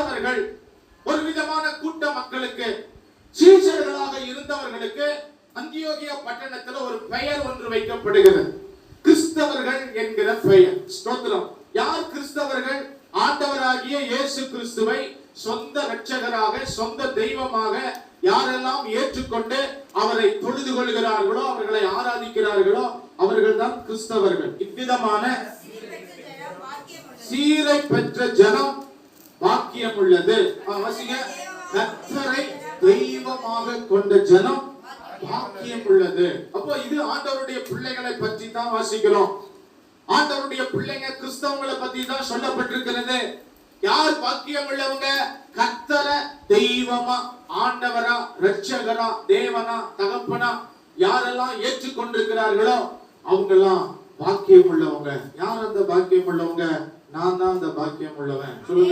கிறிஸ்தவர்கள் ஒரு விதமான கூட்ட மக்களுக்கு சீஷர்களாக இருந்தவர்களுக்கு அந்தியோகியா பட்டணத்தில் ஒரு பெயர் ஒன்று வைக்கப்படுகிறது. கிறிஸ்தவர்கள் என்கிற பெயர். ஸ்தோத்திரம். யார் கிறிஸ்தவர்கள்? ஆண்டவராகிய இயேசு கிறிஸ்துவை சொந்த இரட்சகராக சொந்த தெய்வமாக யாரெல்லாம் ஏற்றுக்கொண்டு அவரை தொழுது கொள்கிறார்களோ, அவர்களை ஆராதிக்கிறார்களோ, அவர்கள் தான் கிறிஸ்தவர்கள். இவ்விதமான சீரை பெற்ற ஜனம் பாக்கியம் உள்ளது. கர்த்தரை தெய்வமாக கொண்ட ஜனம் பாக்கியம் உள்ளது. அப்போ இது ஆண்டவருடைய பிள்ளைகளை பற்றி தான் வாசிக்கிறோம். ஆண்டவருடைய பிள்ளைங்க கிறிஸ்தவங்களை பத்தி தான் சொல்லப்பட்டிருக்கிறது. யார் பாக்கியம் உள்ளவங்க? கர்த்தரை தெய்வமா, ஆண்டவரா, இரட்சகரா, தேவனா, தகப்பனா யாரெல்லாம் ஏற்றுக்கொண்டிருக்கிறார்களோ அவங்க எல்லாம் பாக்கியம் உள்ளவங்க. யார் அந்த பாக்கியம் உள்ளவங்க? நான் தான் அந்த பாக்கியம் உள்ளவன். சொல்லுங்க.